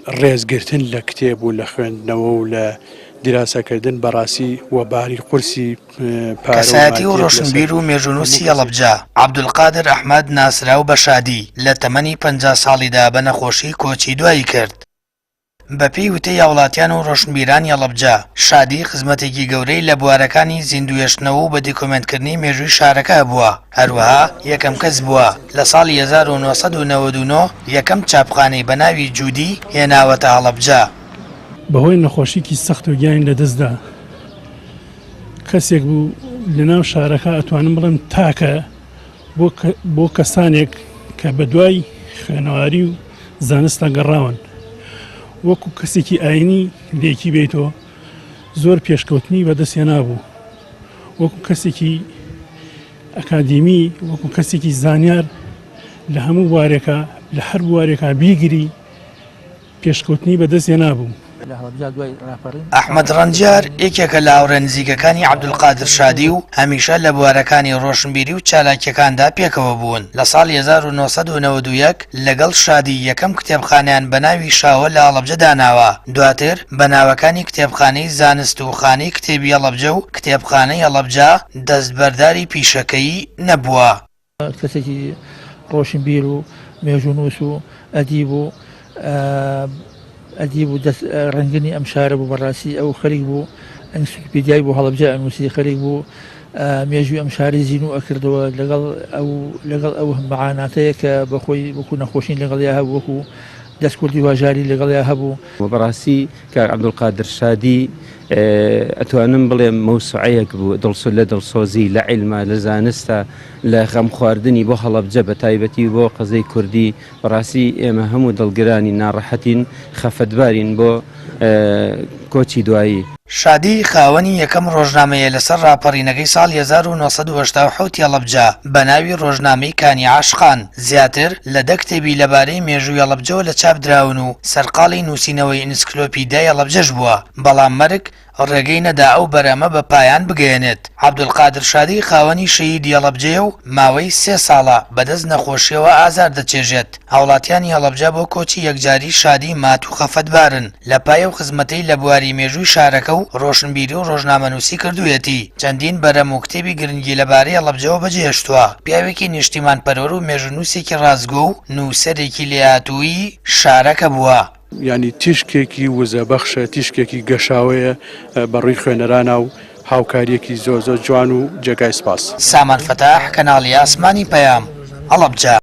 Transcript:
ڕێزگرتن لە کتێب و لە خوێندنەوە و لە دیراسەکردن بەڕاستی و باری قورسی کەسایەتی و ڕۆشنبیر و مێژوونووسی هەڵەبجە عەبدولقادر ئەحمەد ناسراو بە شادی لە تەمەنی 50 ساڵیدا بە نەخۆشی کۆچی دوایی کرد. بەپێی وتەی هاوڵاتیان و ڕۆشنبیرانی هەڵەبجە شادی خزمەتێکی گەورەی لە بوارەکانی زیندوێشتنەوە و بە دیکۆمنتکردنی مێژووی شارەکە بووە. هەروەها یەکەم کەس بووە لە ساڵی 1999 یەکەم چاپخانەی بە ناوی جوودی هێناوەتە هەڵەبجە. بەهۆی نەخۆشیکی سەخت و گیانی لەدەستدا کەسێک بوو لەناو شارەکە ئەتوانم بڵێم تاکە بۆ کەسانێک کە بە دوای خوێنەواری و زانستە گەڕاون وەکو کەسێکی ئاینی لێکی بێتەوە زۆر پێشکەوتنی بەدەستێ نابوو، وەکو کەسێکی ئەکادیمی، وەکو کەسێکی زانیار لە هەموو بوارێکە لە هەر بوارێکە بیگری پێشکەوتنی بەدەستێ نابوو. ئەحمەد ڕەنجار یەکێکە لە هاوڕێ نزیکەکانی عەبدولقادر شادی و هەمیشە لە بوارەکانی ڕۆشنبیری و چالاکیەکاندا پێکەوە بوون. لە ساڵی 1991 لەگەڵ شادی یەکەم کتێبخانەیان بە ناوی شاوە لە هەڵەبجە داناوە. دواتر بە ناوەکانی کتێبخانەی زانست و خانەی کتێبی هەڵەبجە و کتێبخانەی هەڵەبجە دەستبەرداری پیشەکەی نەبووە. کەسێکی ڕۆشنبیر و مێژوونووس و ئەدیب و دەست ڕەنگنی ئەم شارە بوو. بەڕاستی ئەو خەریک بوو ئەنسیکلۆپیدیای بۆ هەڵەبجە ئەنووسی، خەریک بوو مێژووی ئەم شاری زیینوو ئەکردەوە لەگەڵ ئەو مەعاناتەیە کە بەخۆی وەکو نەخۆشین لەگەڵیا هەبوو، وەکو دەستکردی واژاری لەگەڵیا هەبوو. بەڕاستی کاک عەبدولقادر شادی ئەتوانم بڵێم مەوسوعەیەک بوو لە دڵسۆزی لە عیلما لە زانستە لە غەم خواردنی بۆ هەڵەبجە بە تایبەتی بۆ قەزەی کوردی. بەڕاستی ئێمە هەموو دڵگرانی ناڕەحەتین خەفەتبارین بۆ کۆچی دوایی. شادی خاوەنی یەکەم ڕۆژنامەیە لەسەر راپەڕینەکەی ساڵی 1970 هەڵەبجە بە ناوی ڕۆژنامەی کانی عاشقان. زیاتر لە 10 کتێبی لەبارەی مێژووی هەڵەبجەوە لە چاپ دراون و سەرقاڵی نووسینەوەی ئینسکلۆپیدیای هەڵەبجەش بووە، بەڵام مەرگ ڕێگەی نەدا ئەو بەرەمە بە پایان بگەێنێت. عەبدولقادر شادی خاوەنی شەهیدی هەڵەبجەیە و ماوەی 3 ساڵە بەدەست نەخۆشیەوە ئازار دەچێژێت. هاوڵاتیانی هەڵەبجە بۆ کۆچی یەکجاری شادی مات و خەفەتبارن. لە پایە و خزمەتەی لە بواری مێژووی شارەکە و ڕۆشنبیری و ڕۆژنامەنووسی کردوویەتی. چەندین بەرەم و کتێبی گرنگی لەبارەی هەڵەبجەوە بەجێهێشتووە. پیاوێکی نیشتیمان پەرۆر و مێژوونووسێکی ڕازگۆ و نووسەرێکی لێهاتووی شارەکە بووە. ینی تیشکێکی وزەبەخشە، تیشکێکی گەشاوەیە بەڕووی خوێنەرانە و هاوکاریەکی زۆر جوان و جێگای سپاس. سامان فەتاح، کەناڵی ئاسمانی پەیام، هەڵەبجە.